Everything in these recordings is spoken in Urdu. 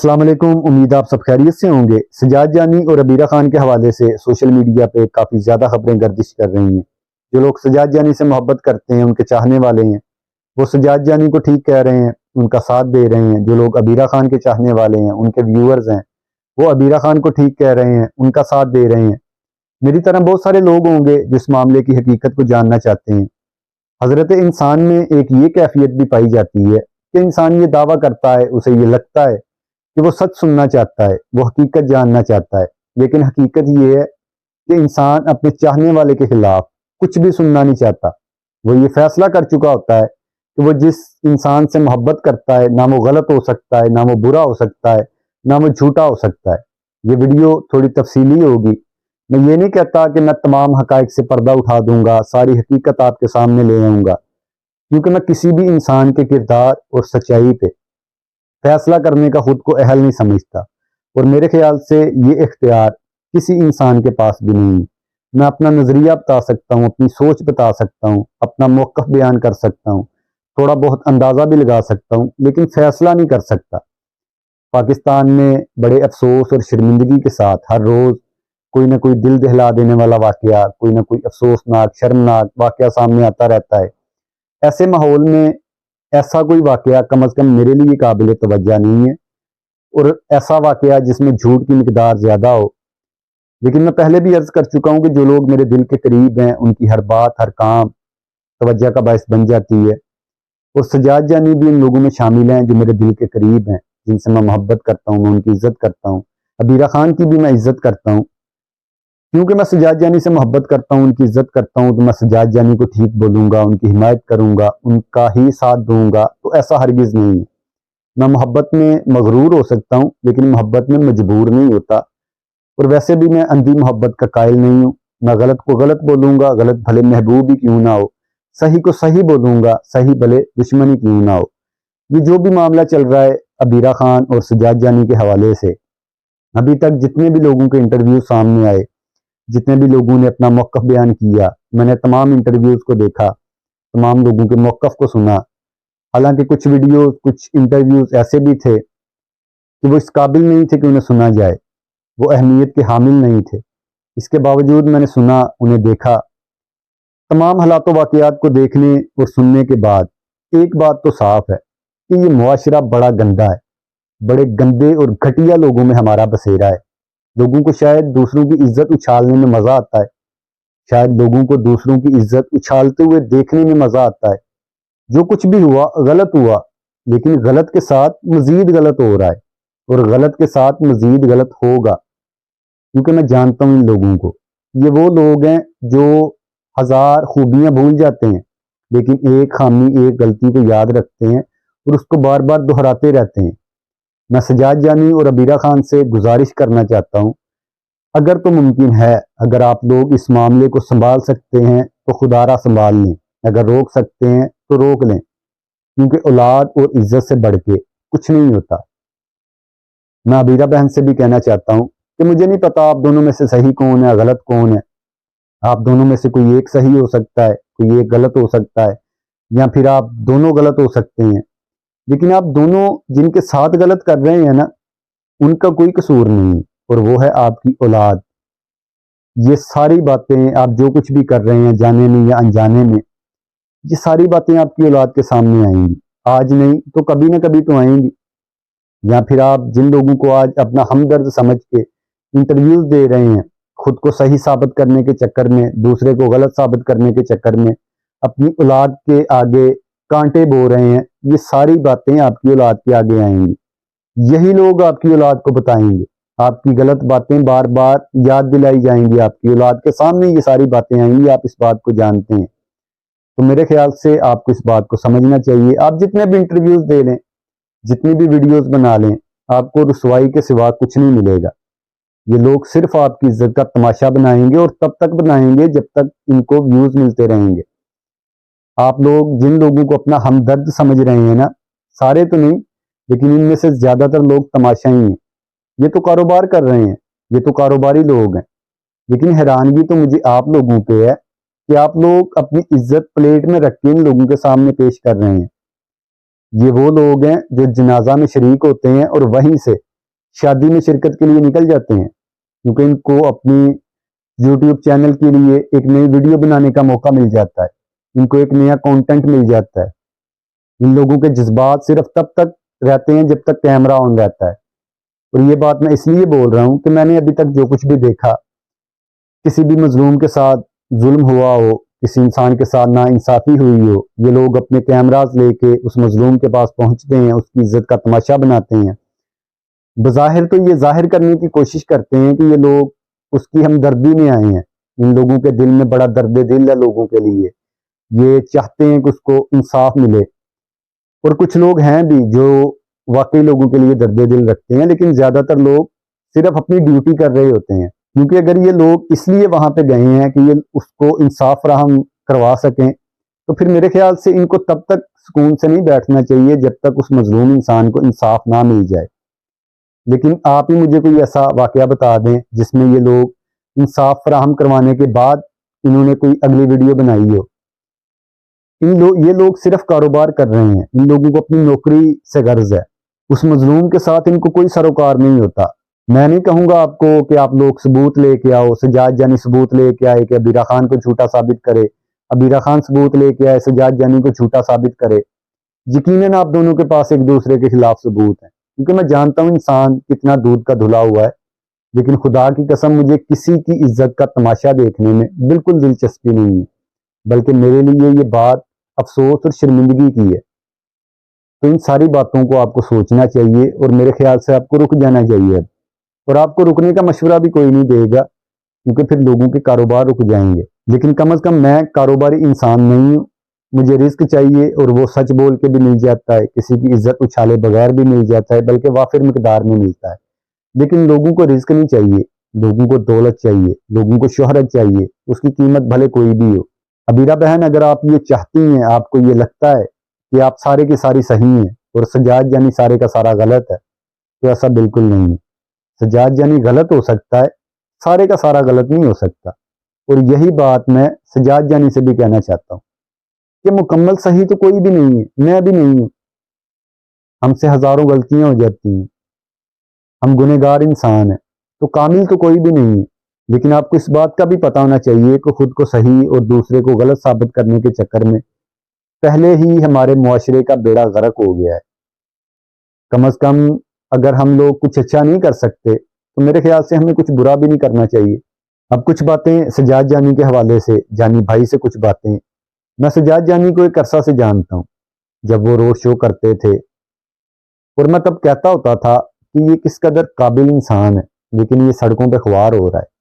السلام علیکم، امید آپ سب خیریت سے ہوں گے۔ سجاد جانی اور عبیرہ خان کے حوالے سے سوشل میڈیا پہ کافی زیادہ خبریں گردش کر رہی ہیں۔ جو لوگ سجاد جانی سے محبت کرتے ہیں، ان کے چاہنے والے ہیں، وہ سجاد جانی کو ٹھیک کہہ رہے ہیں، ان کا ساتھ دے رہے ہیں۔ جو لوگ عبیرہ خان کے چاہنے والے ہیں، ان کے ویورز ہیں، وہ عبیرہ خان کو ٹھیک کہہ رہے ہیں، ان کا ساتھ دے رہے ہیں۔ میری طرح بہت سارے لوگ ہوں گے جو اس معاملے کی حقیقت کو جاننا چاہتے ہیں۔ حضرت انسان میں ایک یہ کیفیت بھی پائی جاتی ہے کہ انسان یہ دعویٰ کرتا ہے، اسے یہ لگتا ہے کہ وہ سچ سننا چاہتا ہے، وہ حقیقت جاننا چاہتا ہے، لیکن حقیقت یہ ہے کہ انسان اپنے چاہنے والے کے خلاف کچھ بھی سننا نہیں چاہتا۔ وہ یہ فیصلہ کر چکا ہوتا ہے کہ وہ جس انسان سے محبت کرتا ہے، نہ وہ غلط ہو سکتا ہے، نہ وہ برا ہو سکتا ہے، نہ وہ جھوٹا ہو سکتا ہے۔ یہ ویڈیو تھوڑی تفصیلی ہوگی۔ میں یہ نہیں کہتا کہ میں تمام حقائق سے پردہ اٹھا دوں گا، ساری حقیقت آپ کے سامنے لے آؤں گا، کیونکہ میں کسی بھی انسان کے کردار اور سچائی پہ فیصلہ کرنے کا خود کو اہل نہیں سمجھتا، اور میرے خیال سے یہ اختیار کسی انسان کے پاس بھی نہیں ہے۔ میں اپنا نظریہ بتا سکتا ہوں، اپنی سوچ بتا سکتا ہوں، اپنا موقف بیان کر سکتا ہوں، تھوڑا بہت اندازہ بھی لگا سکتا ہوں، لیکن فیصلہ نہیں کر سکتا۔ پاکستان میں بڑے افسوس اور شرمندگی کے ساتھ ہر روز کوئی نہ کوئی دل دہلا دینے والا واقعہ، کوئی نہ کوئی افسوسناک، شرمناک واقعہ سامنے آتا رہتا ہے۔ ایسے ماحول میں ایسا کوئی واقعہ کم از کم میرے لیے قابل توجہ نہیں ہے، اور ایسا واقعہ جس میں جھوٹ کی مقدار زیادہ ہو۔ لیکن میں پہلے بھی عرض کر چکا ہوں کہ جو لوگ میرے دل کے قریب ہیں، ان کی ہر بات، ہر کام توجہ کا باعث بن جاتی ہے، اور سجاد جانی بھی ان لوگوں میں شامل ہیں جو میرے دل کے قریب ہیں، جن سے میں محبت کرتا ہوں، میں ان کی عزت کرتا ہوں۔ عبیرہ خان کی بھی میں عزت کرتا ہوں، کیونکہ میں سجاد جانی سے محبت کرتا ہوں، ان کی عزت کرتا ہوں، تو میں سجاد جانی کو ٹھیک بولوں گا، ان کی حمایت کروں گا، ان کا ہی ساتھ دوں گا، تو ایسا ہرگز نہیں ہے۔ میں محبت میں مغرور ہو سکتا ہوں، لیکن محبت میں مجبور نہیں ہوتا، اور ویسے بھی میں اندھی محبت کا قائل نہیں ہوں۔ میں غلط کو غلط بولوں گا، غلط بھلے محبوب ہی کیوں نہ ہو، صحیح کو صحیح بولوں گا، صحیح بھلے دشمنی کیوں نہ ہو۔ یہ جو بھی معاملہ چل رہا ہے عبیرہ خان اور سجاد جانی کے حوالے سے، ابھی تک جتنے بھی لوگوں کے انٹرویو سامنے آئے، جتنے بھی لوگوں نے اپنا موقف بیان کیا، میں نے تمام انٹرویوز کو دیکھا، تمام لوگوں کے موقف کو سنا۔ حالانکہ کچھ ویڈیوز، کچھ انٹرویوز ایسے بھی تھے کہ وہ اس قابل نہیں تھے کہ انہیں سنا جائے، وہ اہمیت کے حامل نہیں تھے۔ اس کے باوجود میں نے سنا، انہیں دیکھا۔ تمام حالات و واقعات کو دیکھنے اور سننے کے بعد ایک بات تو صاف ہے کہ یہ معاشرہ بڑا گندا ہے، بڑے گندے اور گھٹیا لوگوں میں ہمارا بسیرا ہے۔ لوگوں کو شاید دوسروں کی عزت اچھالنے میں مزہ آتا ہے، شاید لوگوں کو دوسروں کی عزت اچھالتے ہوئے دیکھنے میں مزہ آتا ہے۔ جو کچھ بھی ہوا غلط ہوا، لیکن غلط کے ساتھ مزید غلط ہو رہا ہے، اور غلط کے ساتھ مزید غلط ہوگا، کیونکہ میں جانتا ہوں ان لوگوں کو۔ یہ وہ لوگ ہیں جو ہزار خوبیاں بھول جاتے ہیں، لیکن ایک خامی، ایک غلطی کو یاد رکھتے ہیں اور اس کو بار بار دہراتے رہتے ہیں۔ میں سجاد جانی اور عبیرہ خان سے گزارش کرنا چاہتا ہوں، اگر تو ممکن ہے، اگر آپ لوگ اس معاملے کو سنبھال سکتے ہیں تو خدا را سنبھال لیں، اگر روک سکتے ہیں تو روک لیں، کیونکہ اولاد اور عزت سے بڑھ کے کچھ نہیں ہوتا۔ میں عبیرہ بہن سے بھی کہنا چاہتا ہوں کہ مجھے نہیں پتا آپ دونوں میں سے صحیح کون ہے، غلط کون ہے۔ آپ دونوں میں سے کوئی ایک صحیح ہو سکتا ہے، کوئی ایک غلط ہو سکتا ہے، یا پھر آپ دونوں غلط ہو سکتے ہیں، لیکن آپ دونوں جن کے ساتھ غلط کر رہے ہیں نا، ان کا کوئی قصور نہیں، اور وہ ہے آپ کی اولاد۔ یہ ساری باتیں آپ جو کچھ بھی کر رہے ہیں، جانے میں یا انجانے میں، یہ ساری باتیں آپ کی اولاد کے سامنے آئیں گی، آج نہیں تو کبھی نہ کبھی تو آئیں گی۔ یا پھر آپ جن لوگوں کو آج اپنا ہمدرد سمجھ کے انٹرویوز دے رہے ہیں، خود کو صحیح ثابت کرنے کے چکر میں، دوسرے کو غلط ثابت کرنے کے چکر میں اپنی اولاد کے آگے کانٹے بو رہے ہیں، یہ ساری باتیں آپ کی اولاد کے آگے آئیں گی۔ یہی لوگ آپ کی اولاد کو بتائیں گے، آپ کی غلط باتیں بار بار یاد دلائی جائیں گی، آپ کی اولاد کے سامنے یہ ساری باتیں آئیں گی، آپ اس بات کو جانتے ہیں۔ تو میرے خیال سے آپ کو اس بات کو سمجھنا چاہیے۔ آپ جتنے بھی انٹرویوز دے لیں، جتنی بھی ویڈیوز بنا لیں، آپ کو رسوائی کے سوا کچھ نہیں ملے گا۔ یہ لوگ صرف آپ کی عزت کا تماشا بنائیں گے، اور تب تک بنائیں گے جب تک ان کو ویوز ملتے رہیں گے۔ آپ لوگ جن لوگوں کو اپنا ہمدرد سمجھ رہے ہیں نا، سارے تو نہیں، لیکن ان میں سے زیادہ تر لوگ تماشائی ہیں، یہ تو کاروبار کر رہے ہیں، یہ تو کاروباری لوگ ہیں۔ لیکن حیرانگی تو مجھے آپ لوگوں پہ ہے کہ آپ لوگ اپنی عزت پلیٹ میں رکھ کے ان لوگوں کے سامنے پیش کر رہے ہیں۔ یہ وہ لوگ ہیں جو جنازہ میں شریک ہوتے ہیں اور وہیں سے شادی میں شرکت کے لیے نکل جاتے ہیں، کیونکہ ان کو اپنی یوٹیوب چینل کے لیے ایک نئی ویڈیو بنانے کا موقع مل جاتا ہے، ان کو ایک نیا کانٹینٹ مل جاتا ہے۔ ان لوگوں کے جذبات صرف تب تک رہتے ہیں جب تک کیمرہ آن رہتا ہے، اور یہ بات میں اس لیے بول رہا ہوں کہ میں نے ابھی تک جو کچھ بھی دیکھا، کسی بھی مظلوم کے ساتھ ظلم ہوا ہو، کسی انسان کے ساتھ ناانصافی ہوئی ہو، یہ لوگ اپنے کیمراز لے کے اس مظلوم کے پاس پہنچتے ہیں، اس کی عزت کا تماشا بناتے ہیں۔ بظاہر تو یہ ظاہر کرنے کی کوشش کرتے ہیں کہ یہ لوگ اس کی ہمدردی میں آئے ہیں، ان لوگوں کے دل میں بڑا درد دل ہے لوگوں کے لیے، یہ چاہتے ہیں کہ اس کو انصاف ملے۔ اور کچھ لوگ ہیں بھی جو واقعی لوگوں کے لیے درد دل رکھتے ہیں، لیکن زیادہ تر لوگ صرف اپنی ڈیوٹی کر رہے ہوتے ہیں، کیونکہ اگر یہ لوگ اس لیے وہاں پہ گئے ہیں کہ یہ اس کو انصاف فراہم کروا سکیں، تو پھر میرے خیال سے ان کو تب تک سکون سے نہیں بیٹھنا چاہیے جب تک اس مظلوم انسان کو انصاف نہ مل جائے۔ لیکن آپ ہی مجھے کوئی ایسا واقعہ بتا دیں جس میں یہ لوگ انصاف فراہم کروانے کے بعد انہوں نے کوئی اگلی ویڈیو بنائی ہو۔ یہ لوگ صرف کاروبار کر رہے ہیں، ان لوگوں کو اپنی نوکری سے غرض ہے، اس مظلوم کے ساتھ ان کو کوئی سروکار نہیں ہوتا۔ میں نہیں کہوں گا آپ کو کہ آپ لوگ ثبوت لے کے آؤ، سجاد جانی ثبوت لے کے آئے کہ عبیرہ خان کو جھوٹا ثابت کرے، عبیرہ خان ثبوت لے کے آئے سجاد جانی کو جھوٹا ثابت کرے۔ یقیناً آپ دونوں کے پاس ایک دوسرے کے خلاف ثبوت ہیں، کیونکہ میں جانتا ہوں انسان کتنا دودھ کا دھلا ہوا ہے، لیکن خدا کی قسم مجھے کسی کی عزت کا تماشا دیکھنے میں بالکل دلچسپی نہیں ہے، بلکہ میرے لیے یہ بات افسوس اور شرمندگی کی ہے۔ تو ان ساری باتوں کو آپ کو سوچنا چاہیے، اور میرے خیال سے آپ کو رک جانا چاہیے، اور آپ کو رکنے کا مشورہ بھی کوئی نہیں دے گا، کیونکہ پھر لوگوں کے کاروبار رک جائیں گے۔ لیکن کم از کم میں کاروباری انسان نہیں ہوں، مجھے رزق چاہیے، اور وہ سچ بول کے بھی مل جاتا ہے، کسی کی عزت اچھالے بغیر بھی مل جاتا ہے، بلکہ وافر مقدار میں ملتا ہے۔ لیکن لوگوں کو رزق نہیں چاہیے، لوگوں کو دولت چاہیے، لوگوں کو شہرت چاہیے، اس کی قیمت بھلے کوئی بھی ہو۔ عبیرہ بہن، اگر آپ یہ چاہتی ہیں، آپ کو یہ لگتا ہے کہ آپ سارے کی ساری صحیح ہیں اور سجاد جانی سارے کا سارا غلط ہے، تو ایسا بالکل نہیں ہے۔ سجاد جانی غلط ہو سکتا ہے، سارے کا سارا غلط نہیں ہو سکتا، اور یہی بات میں سجاد جانی سے بھی کہنا چاہتا ہوں کہ مکمل صحیح تو کوئی بھی نہیں ہے، میں بھی نہیں ہوں، ہم سے ہزاروں غلطیاں ہو جاتی ہیں، ہم گنہگار انسان ہیں، تو کامل تو کوئی بھی نہیں ہے۔ لیکن آپ کو اس بات کا بھی پتہ ہونا چاہیے کہ خود کو صحیح اور دوسرے کو غلط ثابت کرنے کے چکر میں پہلے ہی ہمارے معاشرے کا بیڑا غرق ہو گیا ہے۔ کم از کم اگر ہم لوگ کچھ اچھا نہیں کر سکتے تو میرے خیال سے ہمیں کچھ برا بھی نہیں کرنا چاہیے۔ اب کچھ باتیں سجاد جانی کے حوالے سے، جانی بھائی سے کچھ باتیں۔ میں سجاد جانی کو ایک عرصہ سے جانتا ہوں، جب وہ روڈ شو کرتے تھے، اور میں تب کہتا ہوتا تھا کہ یہ کس قدر قابل انسان ہے، لیکن یہ سڑکوں پہ خوار ہو رہا ہے،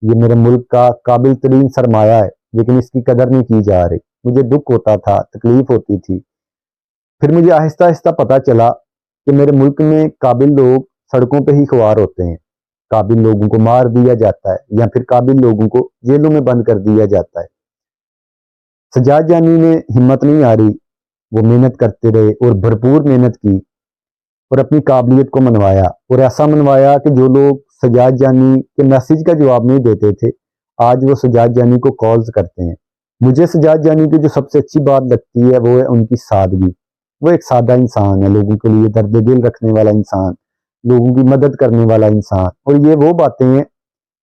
یہ میرے ملک کا قابل ترین سرمایہ ہے، لیکن اس کی قدر نہیں کی جا رہی۔ مجھے دکھ ہوتا تھا، تکلیف ہوتی تھی۔ پھر مجھے آہستہ آہستہ پتہ چلا کہ میرے ملک میں قابل لوگ سڑکوں پہ ہی خوار ہوتے ہیں، قابل لوگوں کو مار دیا جاتا ہے، یا پھر قابل لوگوں کو جیلوں میں بند کر دیا جاتا ہے۔ سجاد جانی نے ہمت نہیں ہاری، وہ محنت کرتے رہے اور بھرپور محنت کی، اور اپنی قابلیت کو منوایا، اور ایسا منوایا کہ جو لوگ سجاد جانی کے میسیج کا جواب نہیں دیتے تھے، آج وہ سجاد جانی کو کالز کرتے ہیں۔ مجھے سجاد جانی کی جو سب سے اچھی بات لگتی ہے وہ ہے ان کی سادگی۔ وہ ایک سادہ انسان ہے، لوگوں کے لیے درد دل رکھنے والا انسان، لوگوں کی مدد کرنے والا انسان، اور یہ وہ باتیں ہیں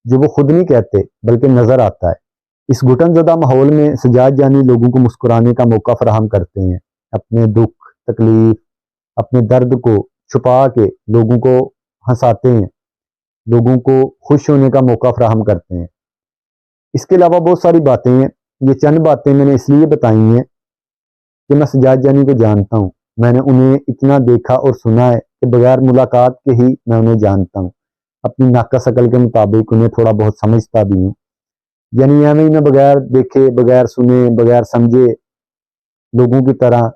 جو وہ خود نہیں کہتے بلکہ نظر آتا ہے۔ اس گھٹن زدہ ماحول میں سجاد جانی لوگوں کو مسکرانے کا موقع فراہم کرتے ہیں، اپنے دکھ تکلیف اپنے درد کو چھپا کے لوگوں کو ہنساتے ہیں، لوگوں کو خوش ہونے کا موقع فراہم کرتے ہیں۔ اس کے علاوہ بہت ساری باتیں ہیں، یہ چند باتیں میں نے اس لیے بتائی ہیں کہ میں سجاد جانی کو جانتا ہوں، میں نے انہیں اتنا دیکھا اور سنا ہے کہ بغیر ملاقات کے ہی میں انہیں جانتا ہوں، اپنی ناقص عقل کے مطابق انہیں تھوڑا بہت سمجھتا بھی ہوں۔ یعنی ایویں میں بغیر دیکھے، بغیر سنے، بغیر سمجھے لوگوں کی طرح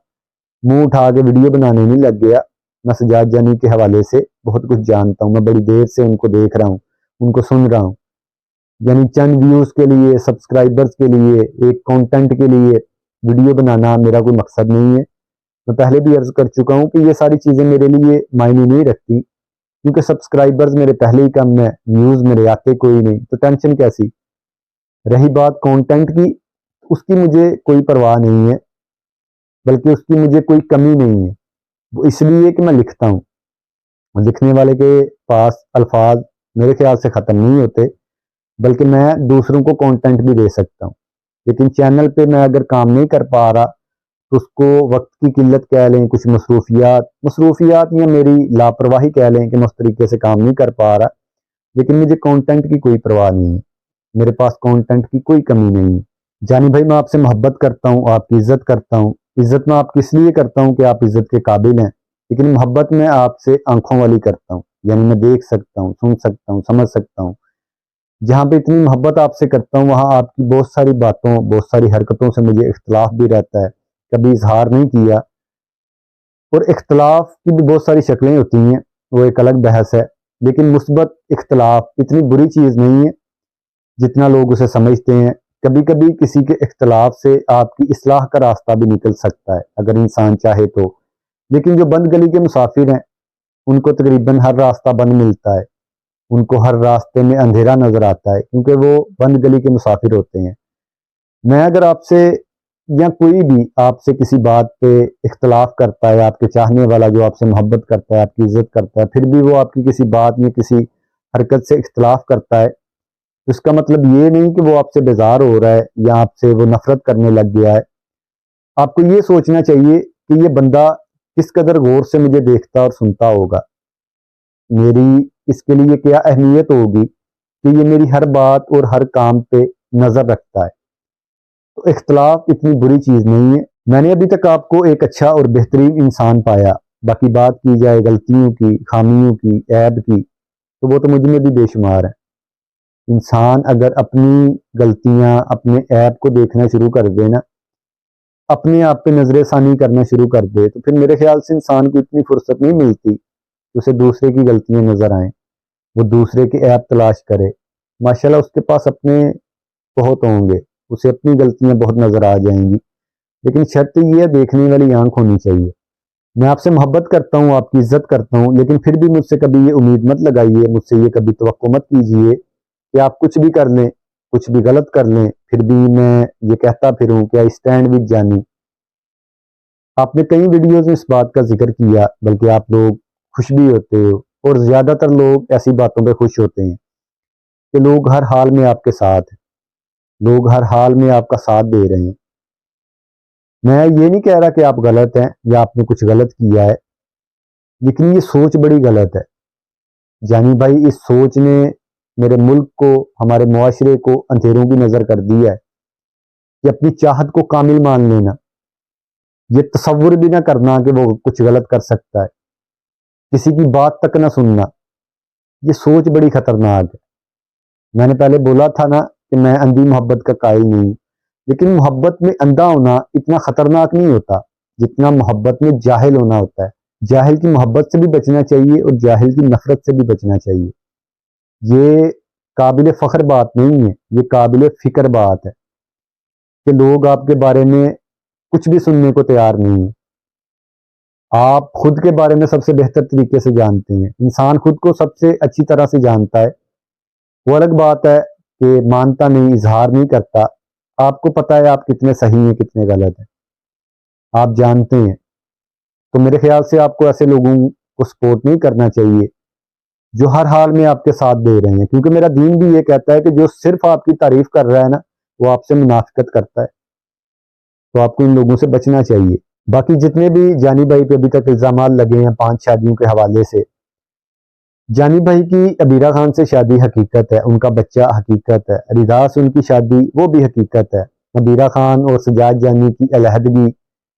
منہ اٹھا کے ویڈیو بنانے نہیں لگ گیا۔ میں سجاد جانی کے حوالے سے بہت کچھ جانتا ہوں، میں بڑی دیر سے ان کو دیکھ رہا ہوں، ان کو سن رہا ہوں۔ یعنی چند ویوز کے لیے، سبسکرائبرز کے لیے، ایک کانٹینٹ کے لیے ویڈیو بنانا میرا کوئی مقصد نہیں ہے۔ میں پہلے بھی عرض کر چکا ہوں کہ یہ ساری چیزیں میرے لیے معنی نہیں رکھتی، کیونکہ سبسکرائبرز میرے پہلے ہی کم ہے، ویوز میرے آتے کوئی نہیں، تو ٹینشن کیسی۔ رہی بات کانٹینٹ کی، اس کی مجھے کوئی پرواہ نہیں ہے، بلکہ اس کی مجھے کوئی کمی نہیں ہے، وہ اس لیے کہ میں لکھتا ہوں، لکھنے والے کے پاس الفاظ میرے خیال سے ختم نہیں ہوتے، بلکہ میں دوسروں کو کانٹینٹ بھی دے سکتا ہوں، لیکن چینل پہ میں اگر کام نہیں کر پا رہا تو اس کو وقت کی قلت کہہ لیں، کچھ مصروفیات یا میری لاپرواہی کہہ لیں کہ میں اس طریقے سے کام نہیں کر پا رہا، لیکن مجھے کانٹینٹ کی کوئی پرواہ نہیں ہے، میرے پاس کانٹینٹ کی کوئی کمی نہیں ہے۔ جانی بھائی، میں آپ سے محبت کرتا ہوں، آپ کی عزت کرتا ہوں، عزت میں آپ کی اس لیے کرتا ہوں کہ آپ عزت کے قابل ہیں، لیکن محبت میں آپ سے آنکھوں والی کرتا ہوں، یعنی میں دیکھ سکتا ہوں، سن سکتا ہوں، سمجھ سکتا ہوں۔ جہاں پہ اتنی محبت آپ سے کرتا ہوں وہاں آپ کی بہت ساری باتوں، بہت ساری حرکتوں سے مجھے اختلاف بھی رہتا ہے، کبھی اظہار نہیں کیا، اور اختلاف کی بھی بہت ساری شکلیں ہوتی ہیں، وہ ایک الگ بحث ہے، لیکن مثبت اختلاف اتنی بری چیز نہیں ہے جتنا لوگ اسے سمجھتے ہیں۔ کبھی کبھی کسی کے اختلاف سے آپ کی اصلاح کا راستہ بھی نکل سکتا ہے اگر انسان چاہے تو، لیکن جو بند گلی کے مسافر ہیں ان کو تقریباً ہر راستہ بند ملتا ہے، ان کو ہر راستے میں اندھیرا نظر آتا ہے کیونکہ وہ بند گلی کے مسافر ہوتے ہیں۔ میں اگر آپ سے یا کوئی بھی آپ سے کسی بات پہ اختلاف کرتا ہے، آپ کے چاہنے والا جو آپ سے محبت کرتا ہے، آپ کی عزت کرتا ہے، پھر بھی وہ آپ کی کسی بات یا کسی حرکت سے اختلاف کرتا ہے، اس کا مطلب یہ نہیں کہ وہ آپ سے بیزار ہو رہا ہے یا آپ سے وہ نفرت کرنے لگ گیا ہے۔ آپ کو یہ سوچنا چاہیے کہ یہ بندہ کس قدر غور سے مجھے دیکھتا اور سنتا ہوگا، میری اس کے لیے کیا اہمیت ہوگی کہ یہ میری ہر بات اور ہر کام پہ نظر رکھتا ہے۔ تو اختلاف اتنی بری چیز نہیں ہے۔ میں نے ابھی تک آپ کو ایک اچھا اور بہترین انسان پایا، باقی بات کی جائے غلطیوں کی، خامیوں کی، عیب کی، تو وہ تو مجھ میں بھی بے شمار ہے۔ انسان اگر اپنی غلطیاں، اپنے عیب کو دیکھنا شروع کر دے نا، اپنے آپ پہ نظر ثانی کرنا شروع کر دے، تو پھر میرے خیال سے انسان کو اتنی فرصت نہیں ملتی کہ اسے دوسرے کی غلطیاں نظر آئیں، وہ دوسرے کے عیب تلاش کرے۔ ماشاءاللہ اس کے پاس اپنے بہت ہوں گے، اسے اپنی غلطیاں بہت نظر آ جائیں گی، لیکن شرط یہ ہے دیکھنے والی آنکھ ہونی چاہیے۔ میں آپ سے محبت کرتا ہوں، آپ کی عزت کرتا ہوں، لیکن پھر بھی مجھ سے کبھی یہ امید مت لگائیے، مجھ سے یہ کبھی توقع مت کیجیے کہ آپ کچھ بھی کر لیں، کچھ بھی غلط کر لیں پھر بھی میں یہ کہتا پھروں کہ آئی اسٹینڈ ود جانی۔ آپ نے کئی ویڈیوز میں اس بات کا ذکر کیا، بلکہ آپ لوگ خوش بھی ہوتے ہو، اور زیادہ تر لوگ ایسی باتوں پہ خوش ہوتے ہیں کہ لوگ ہر حال میں آپ کے ساتھ ہیں، لوگ ہر حال میں آپ کا ساتھ دے رہے ہیں۔ میں یہ نہیں کہہ رہا کہ آپ غلط ہیں یا آپ نے کچھ غلط کیا ہے، لیکن یہ سوچ بڑی غلط ہے۔ جانی بھائی، اس سوچ نے میرے ملک کو، ہمارے معاشرے کو اندھیروں کی نظر کر دیا ہے کہ اپنی چاہت کو کامل مان لینا، یہ تصور بھی نہ کرنا کہ وہ کچھ غلط کر سکتا ہے، کسی کی بات تک نہ سننا، یہ سوچ بڑی خطرناک ہے۔ میں نے پہلے بولا تھا نا کہ میں اندھی محبت کا قائل نہیں، لیکن محبت میں اندھا ہونا اتنا خطرناک نہیں ہوتا جتنا محبت میں جاہل ہونا ہوتا ہے۔ جاہل کی محبت سے بھی بچنا چاہیے اور جاہل کی نفرت سے بھی بچنا چاہیے۔ یہ قابل فخر بات نہیں ہے، یہ قابل فکر بات ہے کہ لوگ آپ کے بارے میں کچھ بھی سننے کو تیار نہیں ہیں۔ آپ خود کے بارے میں سب سے بہتر طریقے سے جانتے ہیں، انسان خود کو سب سے اچھی طرح سے جانتا ہے۔ وہ الگ بات ہے کہ مانتا نہیں، اظہار نہیں کرتا۔ آپ کو پتہ ہے آپ کتنے صحیح ہیں، کتنے غلط ہیں، آپ جانتے ہیں۔ تو میرے خیال سے آپ کو ایسے لوگوں کو سپورٹ نہیں کرنا چاہیے جو ہر حال میں آپ کے ساتھ دے رہے ہیں، کیونکہ میرا دین بھی یہ کہتا ہے کہ جو صرف آپ کی تعریف کر رہا ہے نا، وہ آپ سے منافقت کرتا ہے، تو آپ کو ان لوگوں سے بچنا چاہیے۔ باقی جتنے بھی جانی بھائی پہ ابھی تک الزامات لگے ہیں 5 شادیوں کے حوالے سے، جانی بھائی کی عبیرہ خان سے شادی حقیقت ہے، ان کا بچہ حقیقت ہے، رضا سے ان کی شادی وہ بھی حقیقت ہے، عبیرہ خان اور سجاد جانی کی علیحدگی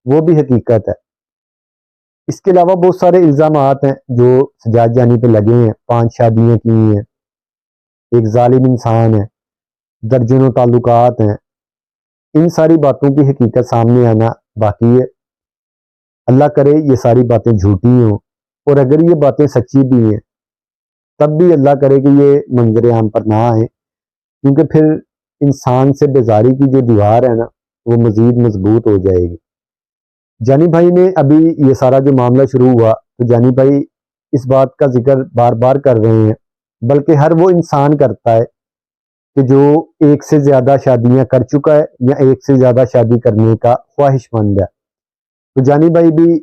وہ بھی حقیقت ہے۔ اس کے علاوہ بہت سارے الزامات ہیں جو سجاد جانی پہ لگے ہیں، 5 شادیاں کی ہیں، ایک ظالم انسان ہے، درجنوں تعلقات ہیں۔ ان ساری باتوں کی حقیقت سامنے آنا باقی ہے۔ اللہ کرے یہ ساری باتیں جھوٹی ہوں، اور اگر یہ باتیں سچی بھی ہیں تب بھی اللہ کرے کہ یہ منظر عام پر نہ آئے، کیونکہ پھر انسان سے بیزاری کی جو دیوار ہے نا وہ مزید مضبوط ہو جائے گی۔ جانی بھائی نے ابھی یہ سارا جو معاملہ شروع ہوا تو جانی بھائی اس بات کا ذکر بار بار کر رہے ہیں، بلکہ ہر وہ انسان کرتا ہے کہ جو ایک سے زیادہ شادیاں کر چکا ہے یا ایک سے زیادہ شادی کرنے کا خواہش مند ہے۔ تو جانی بھائی بھی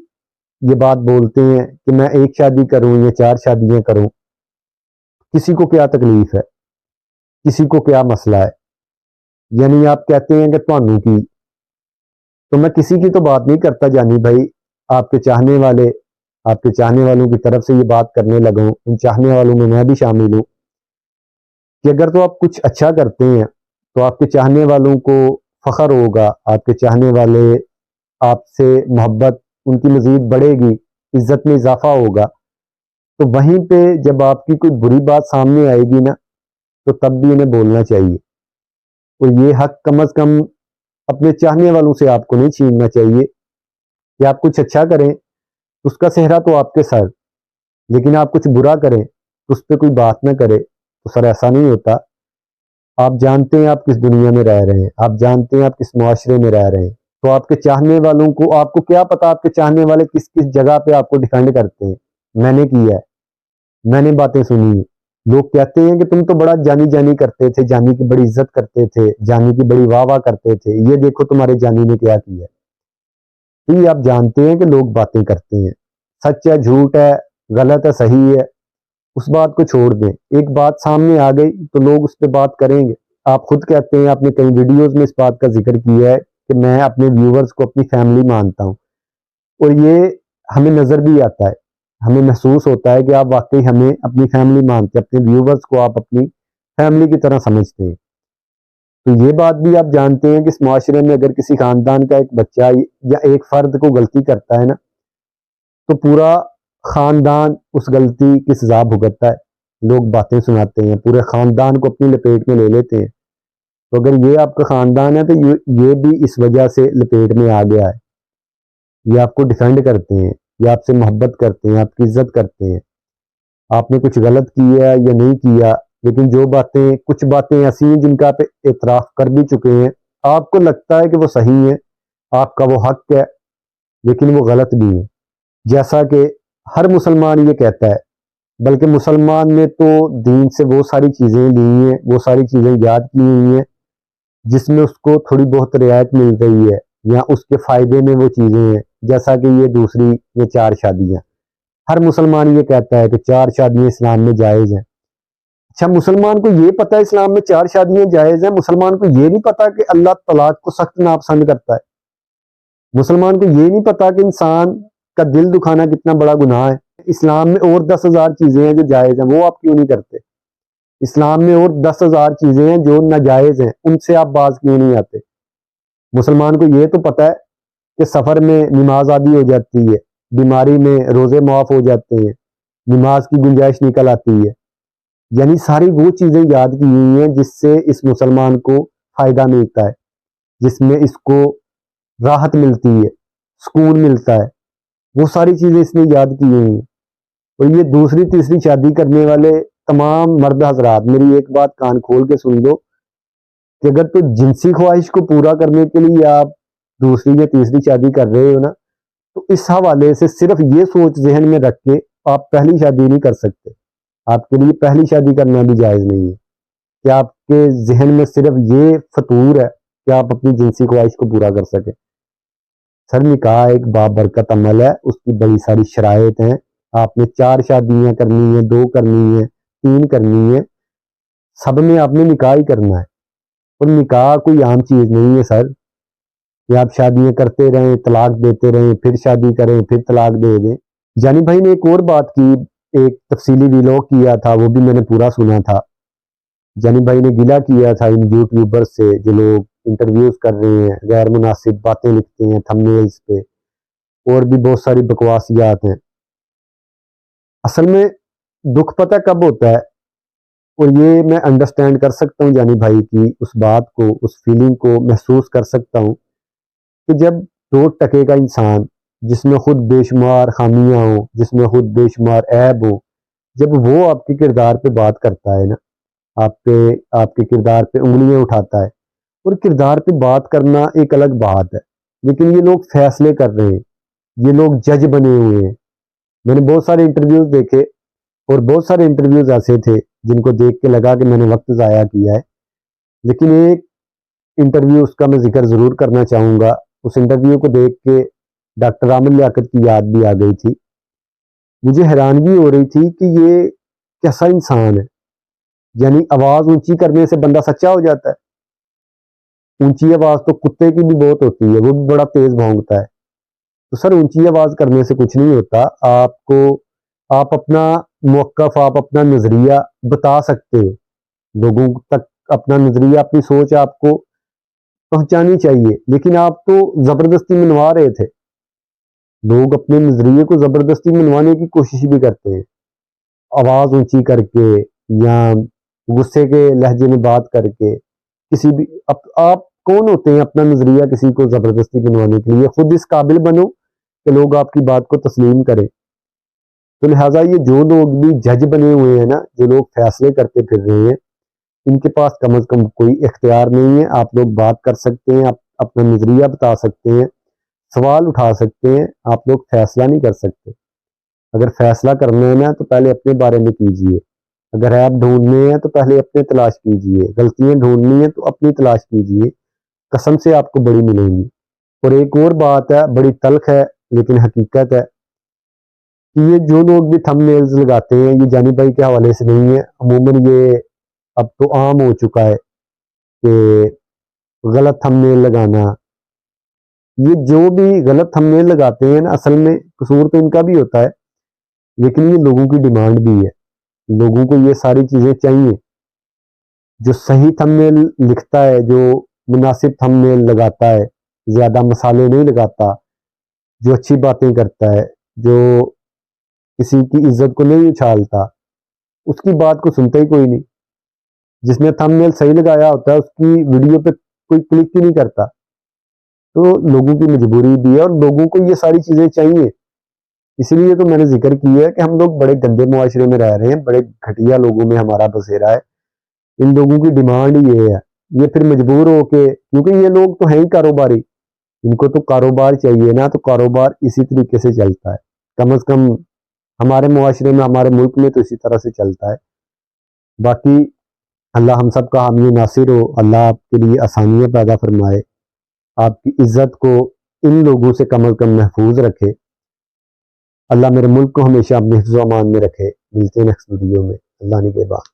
یہ بات بولتے ہیں کہ میں ایک شادی کروں یا 4 شادیاں کروں، کسی کو کیا تکلیف ہے، کسی کو کیا مسئلہ ہے؟ یعنی آپ کہتے ہیں کہ تھانوں کی، تو میں کسی کی تو بات نہیں کرتا جانی بھائی، آپ کے چاہنے والے، آپ کے چاہنے والوں کی طرف سے یہ بات کرنے لگا ہوں، ان چاہنے والوں میں بھی شامل ہوں کہ اگر تو آپ کچھ اچھا کرتے ہیں تو آپ کے چاہنے والوں کو فخر ہوگا، آپ کے چاہنے والے آپ سے محبت ان کی مزید بڑھے گی، عزت میں اضافہ ہوگا، تو وہیں پہ جب آپ کی کوئی بری بات سامنے آئے گی نا، تو تب بھی انہیں بولنا چاہیے، اور یہ حق کم از کم اپنے چاہنے والوں سے آپ کو نہیں چھیننا چاہیے کہ آپ کچھ اچھا کریں اس کا صحرا تو آپ کے سر، لیکن آپ کچھ برا کریں تو اس پہ کوئی بات نہ کرے، تو سر ایسا نہیں ہوتا۔ آپ جانتے ہیں آپ کس دنیا میں رہ رہے ہیں، آپ جانتے ہیں آپ کس معاشرے میں رہ رہے ہیں، تو آپ کے چاہنے والوں کو، آپ کو کیا پتا آپ کے چاہنے والے کس کس جگہ پہ آپ کو ڈیفینڈ کرتے ہیں؟ میں نے کیا ہے، میں نے باتیں سنی ہیں، لوگ کہتے ہیں کہ تم تو بڑا جانی جانی کرتے تھے، جانی کی بڑی عزت کرتے تھے، جانی کی بڑی واہ واہ کرتے تھے، یہ دیکھو تمہارے جانی نے کیا کیا ہے۔ تو یہ آپ جانتے ہیں کہ لوگ باتیں کرتے ہیں، سچ ہے جھوٹ ہے، غلط ہے صحیح ہے، اس بات کو چھوڑ دیں، ایک بات سامنے آ گئی تو لوگ اس پہ بات کریں گے۔ آپ خود کہتے ہیں، آپ نے کئی ویڈیوز میں اس بات کا ذکر کیا ہے کہ میں اپنے ویورز کو اپنی فیملی مانتا ہوں، اور یہ ہمیں نظر بھی آتا ہے، ہمیں محسوس ہوتا ہے کہ آپ واقعی ہمیں اپنی فیملی مانتے ہیں، اپنے ویورز کو آپ اپنی فیملی کی طرح سمجھتے ہیں۔ تو یہ بات بھی آپ جانتے ہیں کہ اس معاشرے میں اگر کسی خاندان کا ایک بچہ یا ایک فرد کو غلطی کرتا ہے نا، تو پورا خاندان اس غلطی کی سزا بھگتتا ہے، لوگ باتیں سناتے ہیں، پورے خاندان کو اپنی لپیٹ میں لے لیتے ہیں۔ تو اگر یہ آپ کا خاندان ہے تو یہ بھی اس وجہ سے لپیٹ میں آ گیا ہے، یہ آپ کو ڈیفینڈ کرتے ہیں، یہ آپ سے محبت کرتے ہیں، آپ کی عزت کرتے ہیں، آپ نے کچھ غلط کیا یا نہیں کیا، لیکن جو باتیں، کچھ باتیں ایسی ہیں جن کا آپ اعتراف کر بھی چکے ہیں، آپ کو لگتا ہے کہ وہ صحیح ہے، آپ کا وہ حق ہے، لیکن وہ غلط بھی ہے، جیسا کہ ہر مسلمان یہ کہتا ہے، بلکہ مسلمان نے تو دین سے وہ ساری چیزیں لی ہیں، وہ ساری چیزیں یاد کی ہوئی ہیں جس میں اس کو تھوڑی بہت رعایت مل رہی ہے، یا اس کے فائدے میں وہ چیزیں ہیں، جیسا کہ یہ دوسری یہ 4 شادیاں، ہر مسلمان یہ کہتا ہے کہ 4 شادیاں اسلام میں جائز ہیں۔ اچھا، مسلمان کو یہ پتا ہے اسلام میں 4 شادیاں جائز ہیں، مسلمان کو یہ نہیں پتا کہ اللہ طلاق کو سخت ناپسند کرتا ہے، مسلمان کو یہ نہیں پتا کہ انسان کا دل دکھانا کتنا بڑا گناہ ہے۔ اسلام میں اور 10,000 چیزیں ہیں جو جائز ہیں، وہ آپ کیوں نہیں کرتے؟ اسلام میں اور 10,000 چیزیں ہیں جو ناجائز ہیں، ان سے آپ باز کیوں نہیں آتے؟ مسلمان کو یہ تو پتا ہے کہ سفر میں نماز عادی ہو جاتی ہے، بیماری میں روزے معاف ہو جاتے ہیں، نماز کی گنجائش نکل آتی ہے، یعنی ساری وہ چیزیں یاد کی ہوئی ہیں جس سے اس مسلمان کو فائدہ ملتا ہے، جس میں اس کو راحت ملتی ہے، سکون ملتا ہے، وہ ساری چیزیں اس نے یاد کی ہوئی ہیں۔ اور یہ دوسری تیسری شادی کرنے والے تمام مرد حضرات، میری ایک بات کان کھول کے سن لو کہ اگر تو جنسی خواہش کو پورا کرنے کے لیے آپ دوسری یا تیسری شادی کر رہے ہو نا، تو اس حوالے سے صرف یہ سوچ ذہن میں رکھ کے آپ پہلی شادی نہیں کر سکتے، آپ کے لیے پہلی شادی کرنا بھی جائز نہیں ہے، کہ آپ کے ذہن میں صرف یہ فطور ہے کہ آپ اپنی جنسی خواہش کو پورا کر سکیں۔ سر، نکاح ایک بابرکت عمل ہے، اس کی بڑی ساری شرائط ہیں، آپ نے 4 شادیاں کرنی ہیں، 2 کرنی ہیں، 3 کرنی ہے، سب میں آپ نے نکاح ہی کرنا ہے، اور نکاح کوئی عام چیز نہیں ہے سر کہ آپ شادیاں کرتے رہیں، طلاق دیتے رہیں، پھر شادی کریں، پھر طلاق دے دیں۔ جانی بھائی نے ایک اور بات کی، ایک تفصیلی ویلاگ کیا تھا، وہ بھی میں نے پورا سنا تھا۔ جانی بھائی نے گلہ کیا تھا ان یوٹیوبر سے جو لوگ انٹرویوز کر رہے ہیں، غیر مناسب باتیں لکھتے ہیں تھمبنیلز پہ، اور بھی بہت ساری بکواسیات ہیں۔ اصل میں دکھ پتہ کب ہوتا ہے، اور یہ میں انڈرسٹینڈ کر سکتا ہوں جانی بھائی کی اس بات کو، اس فیلنگ کو محسوس کر سکتا ہوں، کہ جب 2 ٹکے کا انسان جس میں خود بے شمار خامیاں ہوں، جس میں خود بے شمار عیب ہوں، جب وہ آپ کے کردار پہ بات کرتا ہے نا، آپ کے کردار پہ انگلیاں اٹھاتا ہے، اور کردار پہ بات کرنا ایک الگ بات ہے، لیکن یہ لوگ فیصلے کر رہے ہیں، یہ لوگ جج بنے ہوئے ہیں۔ میں نے بہت سارے انٹرویوز دیکھے، اور بہت سارے انٹرویوز ایسے تھے جن کو دیکھ کے لگا کہ میں نے وقت ضائع کیا ہے، لیکن ایک انٹرویو اس کا میں ذکر ضرور کرنا چاہوں گا۔ اس انٹرویو کو دیکھ کے ڈاکٹر عامر لیاقت کی یاد بھی آ گئی تھی. مجھے حیرانگی ہو رہی تھی کہ یہ کیسا انسان ہے. یعنی آواز اونچی کرنے سے بندہ سچا ہو جاتا ہے. اونچی آواز تو کتے کی بھی بہت ہوتی ہے, وہ بھی بڑا تیز بھونکتا ہے. تو سر اونچی آواز کرنے سے کچھ نہیں ہوتا. آپ اپنا موقف, آپ اپنا نظریہ بتا سکتے ہو لوگوں تک. اپنا نظریہ, اپنی سوچ آپ کو پہنچانی چاہیے, لیکن آپ تو زبردستی منوا رہے تھے. لوگ اپنے نظریے کو زبردستی منوانے کی کوشش بھی کرتے ہیں, آواز اونچی کر کے یا غصے کے لہجے میں بات کر کے. کسی بھی آپ کون ہوتے ہیں اپنا نظریہ کسی کو زبردستی منوانے کے لیے؟ خود اس قابل بنو کہ لوگ آپ کی بات کو تسلیم کریں. تو لہٰذا یہ جو لوگ بھی جج بنے ہوئے ہیں نا, جو لوگ فیصلے کرتے پھر رہے ہیں, ان کے پاس کم از کم کوئی اختیار نہیں ہے. آپ لوگ بات کر سکتے ہیں, آپ اپنا نظریہ بتا سکتے ہیں, سوال اٹھا سکتے ہیں, آپ لوگ فیصلہ نہیں کر سکتے. اگر فیصلہ کرنا ہے نا تو پہلے اپنے بارے میں کیجئے. اگر ایپ ڈھونڈنے ہیں تو پہلے اپنے تلاش کیجئے. غلطیاں ڈھونڈنی ہیں تو اپنی تلاش کیجئے, قسم سے آپ کو بڑی ملیں گی. اور ایک اور بات ہے, بڑی تلخ ہے لیکن حقیقت ہے, کہ یہ جو لوگ بھی تھم نیلز لگاتے ہیں, یہ جانی بھائی کے حوالے سے نہیں ہے, عموماً یہ اب تو عام ہو چکا ہے کہ غلط تھم نیل لگانا. یہ جو بھی غلط تھم نیل لگاتے ہیں نا, اصل میں قصور تو ان کا بھی ہوتا ہے, لیکن یہ لوگوں کی ڈیمانڈ بھی ہے. لوگوں کو یہ ساری چیزیں چاہیے. جو صحیح تھم نیل لکھتا ہے, جو مناسب تھم نیل لگاتا ہے, زیادہ مسالے نہیں لگاتا, جو اچھی باتیں کرتا ہے, جو کسی کی عزت کو نہیں اچھالتا, اس کی بات کو سنتا ہی کوئی نہیں. جس نے تھم نیل صحیح لگایا ہوتا ہے اس کی ویڈیو پہ کوئی کلک ہی نہیں کرتا. تو لوگوں کی مجبوری بھی ہے اور لوگوں کو یہ ساری چیزیں چاہیے. اسی لیے تو میں نے ذکر کیا ہے کہ ہم لوگ بڑے گندے معاشرے میں رہ رہے ہیں, بڑے گھٹیا لوگوں میں ہمارا بسیرا ہے. ان لوگوں کی ڈیمانڈ یہ ہے, یہ پھر مجبور ہو کے, کیونکہ یہ لوگ تو ہیں ہی کاروباری, ان کو تو کاروبار چاہیے نا, تو کاروبار اسی طریقے سے چلتا ہے. کم از کم ہمارے معاشرے میں, ہمارے ملک میں تو اسی طرح سے چلتا ہے. باقی اللہ ہم سب کا حامی ناصر ہو. اللہ آپ کے لیے آسانیاں پیدا فرمائے, آپ کی عزت کو ان لوگوں سے کم از کم محفوظ رکھے. اللہ میرے ملک کو ہمیشہ اپنے حفظ و امان میں رکھے. ملتے ہیں نیکسٹ ویڈیو میں, اللہ نے کے بعد.